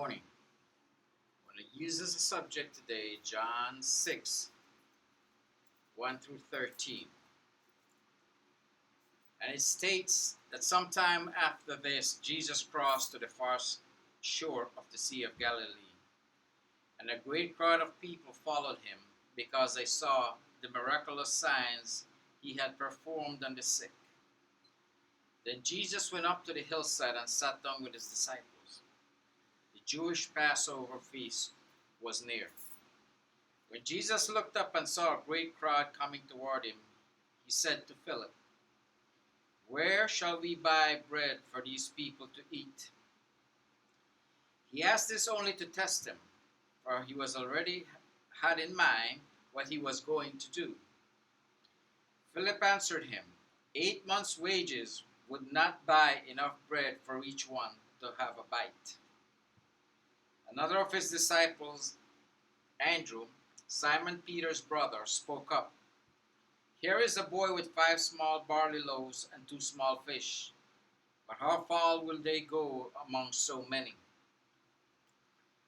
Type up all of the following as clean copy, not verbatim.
Morning. I'm going to use as a subject today John 6, 1 through 13. And it states that sometime after this, Jesus crossed to the far shore of the Sea of Galilee. And a great crowd of people followed him because they saw the miraculous signs he had performed on the sick. Then Jesus went up to the hillside and sat down with his disciples. The Jewish Passover feast was near. When Jesus looked up and saw a great crowd coming toward him, he said to Philip, "Where shall we buy bread for these people to eat?" He asked this only to test him, for he was already had in mind what he was going to do. Philip answered him, 8 months' wages would not buy enough bread for each one to have a bite. Another of his disciples, Andrew, Simon Peter's brother, spoke up. "Here is a boy with 5 small barley loaves and 2 small fish. But how far will they go among so many?"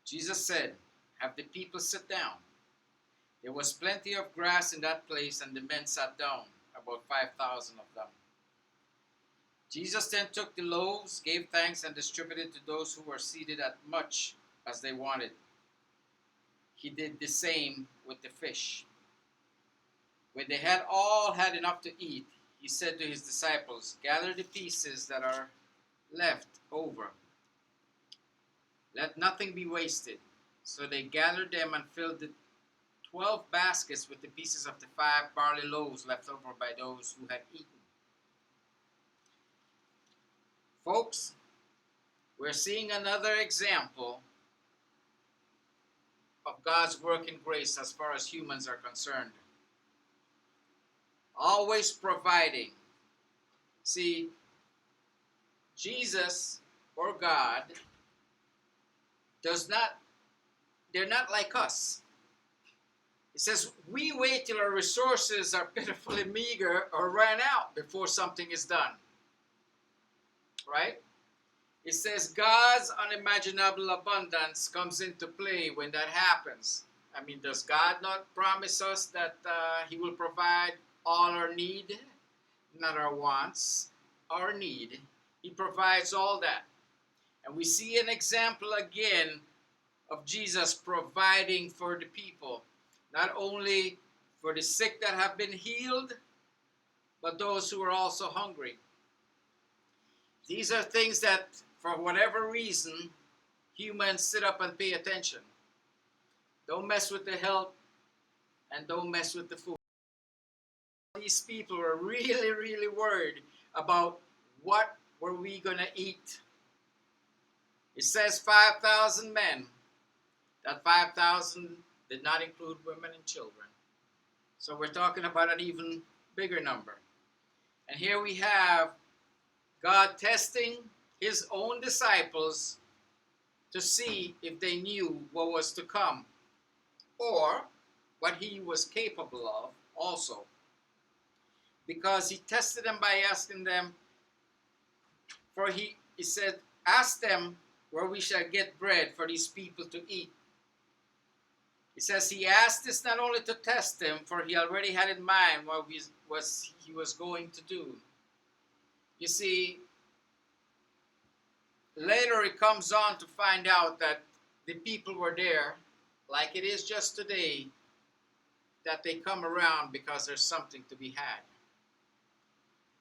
Jesus said, "Have the people sit down." There was plenty of grass in that place, and the men sat down, about 5,000 of them. Jesus then took the loaves, gave thanks, and distributed to those who were seated as much as they wanted. He did the same with the fish. When they had all had enough to eat, he said to his disciples, "Gather the pieces that are left over. Let nothing be wasted." So they gathered them and filled the 12 baskets with the pieces of the 5 barley loaves left over by those who had eaten. Folks, we're seeing another example of God's work in grace as far as humans are concerned. Always providing. See, Jesus or God they're not like us. It says we wait till our resources are pitifully meager or ran out before something is done. Right? It says God's unimaginable abundance comes into play when that happens. I mean, does God not promise us that he will provide all our need? Not our wants, our need. He provides all that. And we see an example again of Jesus providing for the people. Not only for the sick that have been healed, but those who are also hungry. These are things that, for whatever reason, humans sit up and pay attention. Don't mess with the health and don't mess with the food. These people were really, really worried about what were we going to eat. It says 5,000 men. That 5,000 did not include women and children. So we're talking about an even bigger number. And here we have God testing his own disciples to see if they knew what was to come or what he was capable of also. Because he tested them by asking them, he said, "Ask them where we shall get bread for these people to eat." He says he asked this not only to test them, for he already had in mind what he was going to do. You see, later it comes on to find out that the people were there, like it is just today, that they come around because there's something to be had.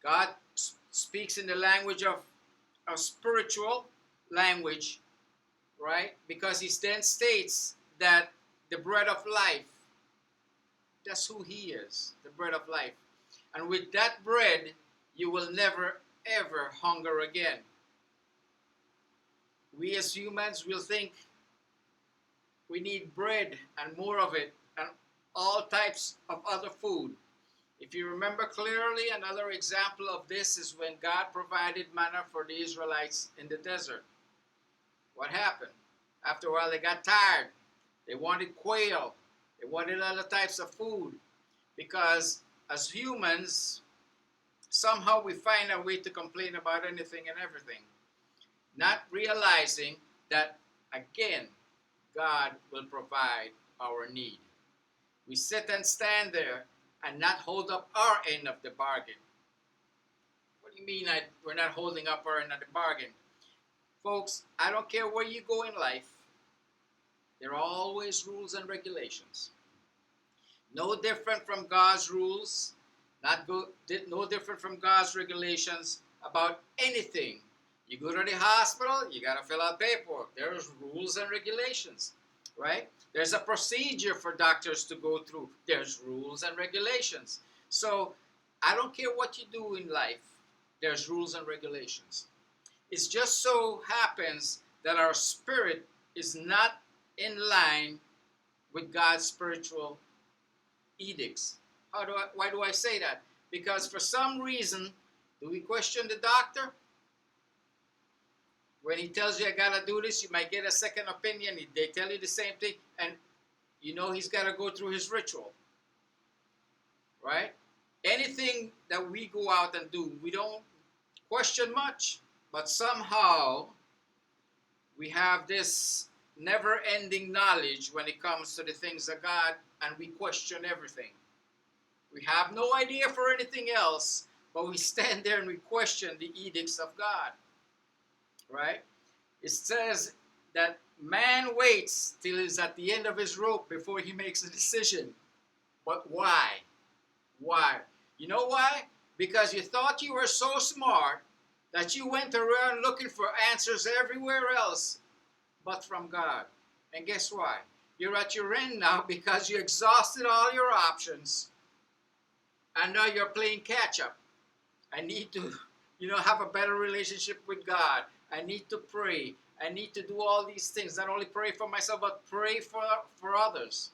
God speaks in the language of spiritual language, right? Because he then states that the bread of life, that's who he is, the bread of life. And with that bread, you will never, ever hunger again. We as humans will think we need bread and more of it and all types of other food. If you remember clearly, another example of this is when God provided manna for the Israelites in the desert. What happened? After a while, they got tired. They wanted quail. They wanted other types of food. Because as humans, somehow we find a way to complain about anything and everything, not realizing that again, God will provide our need. We sit and stand there and not hold up our end of the bargain. What do you mean we're not holding up our end of the bargain? Folks, I don't care where you go in life, there are always rules and regulations. No different from God's rules, no different from God's regulations about anything. You go to the hospital, you got to fill out paperwork. There's rules and regulations, right? There's a procedure for doctors to go through. There's rules and regulations. So I don't care what you do in life, there's rules and regulations. It just so happens that our spirit is not in line with God's spiritual edicts. Why do I say that? Because for some reason, do we question the doctor? When he tells you I gotta do this, you might get a second opinion. They tell you the same thing, and you know he's gotta go through his ritual. Right? Anything that we go out and do, we don't question much, but somehow we have this never-ending knowledge when it comes to the things of God, and we question everything. We have no idea for anything else, but we stand there and we question the edicts of God. Right? It says that man waits till he's at the end of his rope before he makes a decision. But why? Why? You know why? Because you thought you were so smart that you went around looking for answers everywhere else but from God. And guess why? You're at your end now because you exhausted all your options and now you're playing catch up. I need to, have a better relationship with God. I need to pray. I need to do all these things. Not only pray for myself, but pray for others.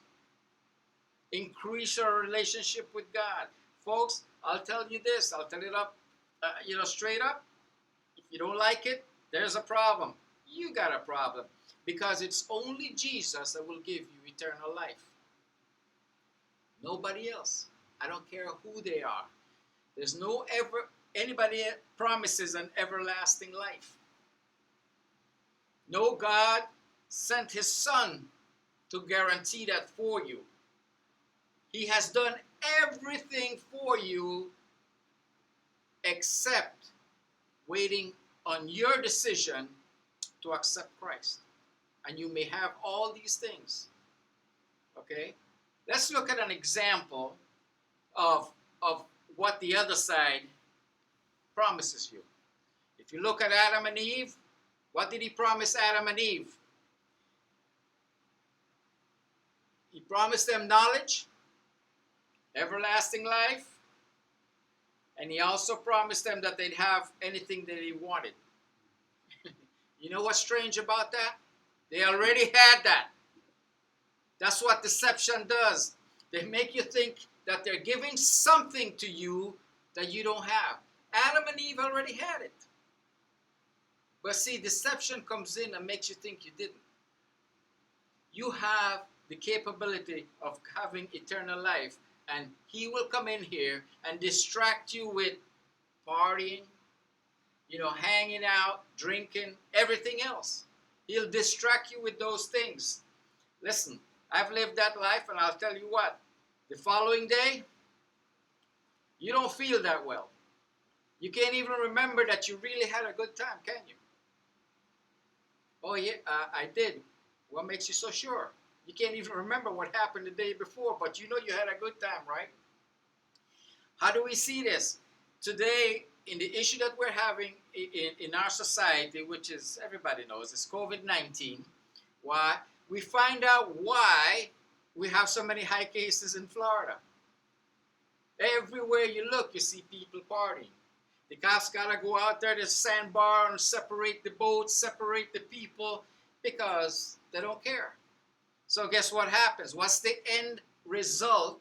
Increase our relationship with God. Folks, I'll tell you this. I'll tell it up, straight up. If you don't like it, there's a problem. You got a problem. Because it's only Jesus that will give you eternal life. Nobody else. I don't care who they are. There's anybody promises an everlasting life. No, God sent his son to guarantee that for you. He has done everything for you except waiting on your decision to accept Christ. And you may have all these things. Okay? Let's look at an example of what the other side promises you. If you look at Adam and Eve, what did he promise Adam and Eve? He promised them knowledge, everlasting life, and he also promised them that they'd have anything that he wanted. You know what's strange about that? They already had that. That's what deception does. They make you think that they're giving something to you that you don't have. Adam and Eve already had it. But see, deception comes in and makes you think you didn't. You have the capability of having eternal life, and he will come in here and distract you with partying, hanging out, drinking, everything else. He'll distract you with those things. Listen, I've lived that life, and I'll tell you what, the following day, you don't feel that well. You can't even remember that you really had a good time, can you? Oh, yeah, I did. What makes you so sure? You can't even remember what happened the day before, but you know you had a good time, right? How do we see this? Today, in the issue that we're having in our society, which is, everybody knows, is COVID-19, why? We find out why we have so many high cases in Florida. Everywhere you look, you see people partying. The cops got to go out there to sandbar and separate the boats, separate the people, because they don't care. So guess what happens? What's the end result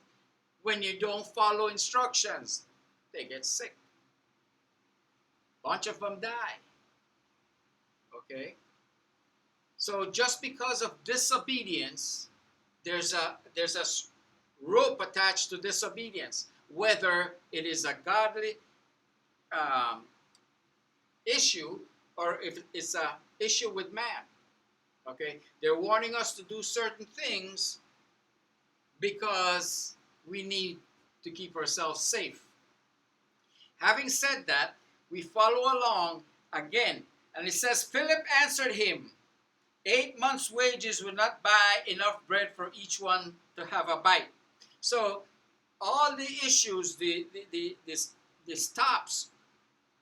when you don't follow instructions? They get sick. A bunch of them die. Okay? So just because of disobedience, there's a rope attached to disobedience, whether it is a godly issue or if it's an issue with man. Okay? They're warning us to do certain things because we need to keep ourselves safe. Having said that, we follow along again. And it says, Philip answered him, 8 months' wages will not buy enough bread for each one to have a bite. So all the issues, the stops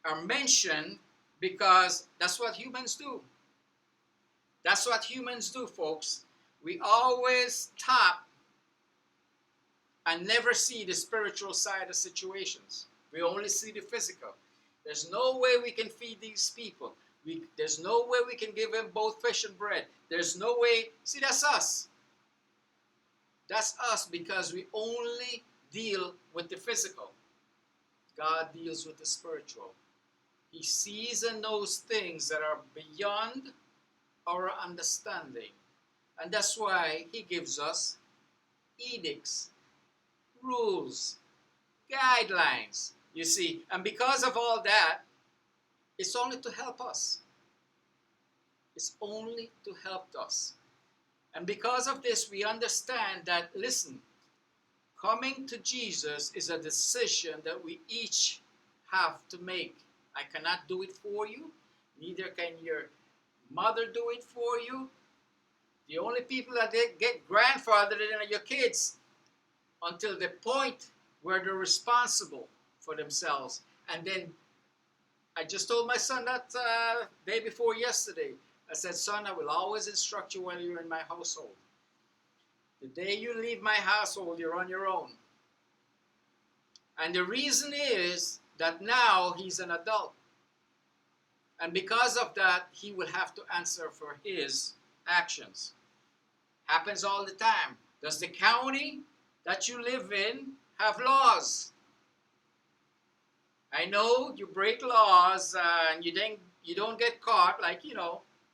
are mentioned because that's what humans do. That's what humans do, folks. We always stop and never see the spiritual side of situations. We only see the physical. There's no way we can feed these people. There's no way we can give them both fish and bread. There's no way. See, that's us. That's us because we only deal with the physical. God deals with the spiritual. He sees and knows things that are beyond our understanding. And that's why he gives us edicts, rules, guidelines. You see, and because of all that, it's only to help us. It's only to help us. And because of this, we understand that, listen, coming to Jesus is a decision that we each have to make. I cannot do it for you. Neither can your mother do it for you. The only people that get grandfathered in are your kids until the point where they're responsible for themselves. And then I just told my son that day before yesterday. I said, son, I will always instruct you when you're in my household. The day you leave my household, you're on your own. And the reason is that now he's an adult. And because of that, he will have to answer for his actions. Happens all the time. Does the county that you live in have laws? I know you break laws and you don't get caught, like,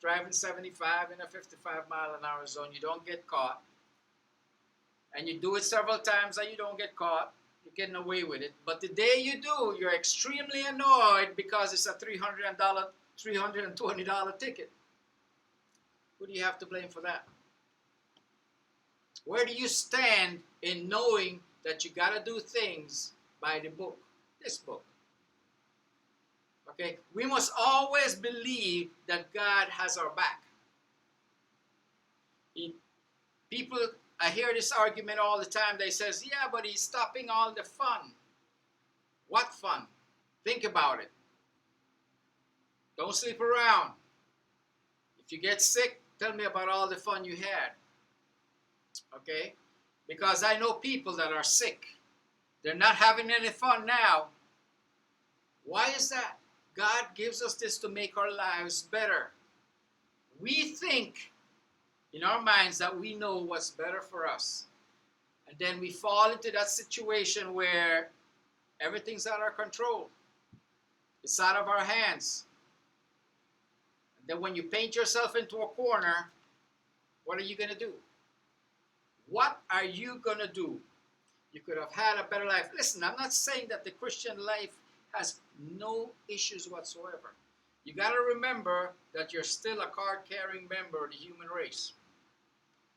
driving 75 in a 55-mile-an-hour zone. You don't get caught. And you do it several times and you don't get caught. You're getting away with it. But the day you do, you're extremely annoyed because it's a $320 ticket. Who do you have to blame for that? Where do you stand in knowing that you got to do things by the book? This book. Okay? We must always believe that God has our back. People, I hear this argument all the time. They says, yeah, but he's stopping all the fun. What fun? Think about it. Don't sleep around. If you get sick, tell me about all the fun you had. Okay? Because I know people that are sick. They're not having any fun now. Why is that? God gives us this to make our lives better. We think in our minds that we know what's better for us. And then we fall into that situation where everything's out of our control. It's out of our hands. And then when you paint yourself into a corner, what are you going to do? What are you going to do? You could have had a better life. Listen, I'm not saying that the Christian life has no issues whatsoever. You got to remember that you're still a card-carrying member of the human race.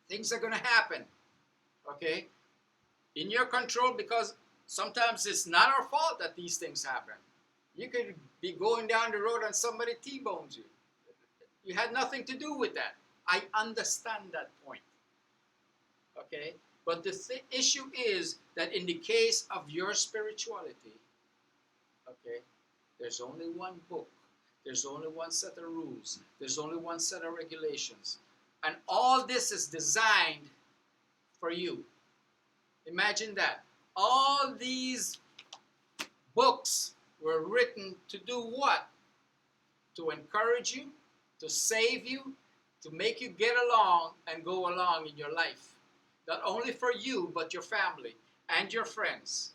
Things are going to happen, okay? In your control, because sometimes it's not our fault that these things happen. You could be going down the road and somebody T-bones you. You had nothing to do with that. I understand that point, okay? But the issue is that in the case of your spirituality, okay, there's only one book. There's only one set of rules. There's only one set of regulations. And all this is designed for you. Imagine that. All these books were written to do what? To encourage you, to save you, to make you get along and go along in your life. Not only for you, but your family and your friends.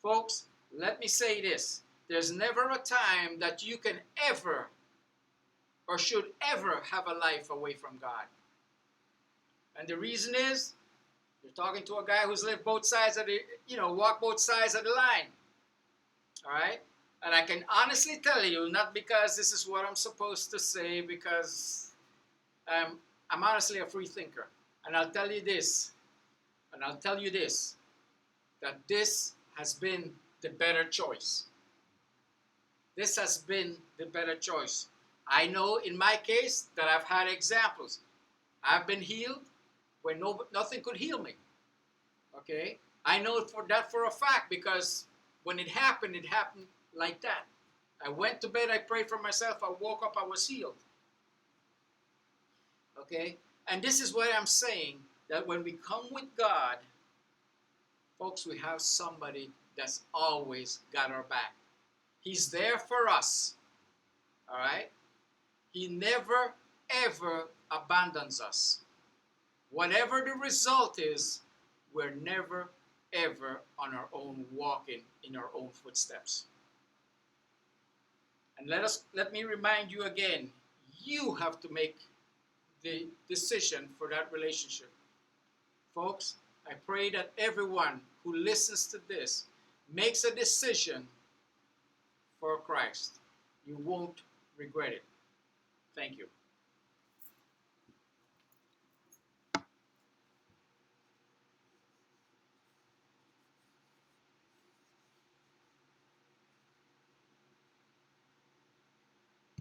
Folks, let me say this. There's never a time that you can ever or should ever have a life away from God. And the reason is, you're talking to a guy who's lived both sides of the, walked both sides of the line. All right? And I can honestly tell you, not because this is what I'm supposed to say, because I'm I'm honestly a free thinker. And I'll tell you this, and I'll tell you this, that this has been the better choice. This has been the better choice. I know in my case that I've had examples. I've been healed when nothing could heal me. Okay? I know for a fact because when it happened like that. I went to bed, I prayed for myself, I woke up, I was healed. Okay? And this is what I'm saying, that when we come with God, folks, we have somebody that's always got our back. He's there for us. All right? He never, ever abandons us. Whatever the result is, we're never, ever on our own walking in our own footsteps. And let me remind you again, you have to make the decision for that relationship. Folks, I pray that everyone who listens to this makes a decision for Christ. You won't regret it. Thank you.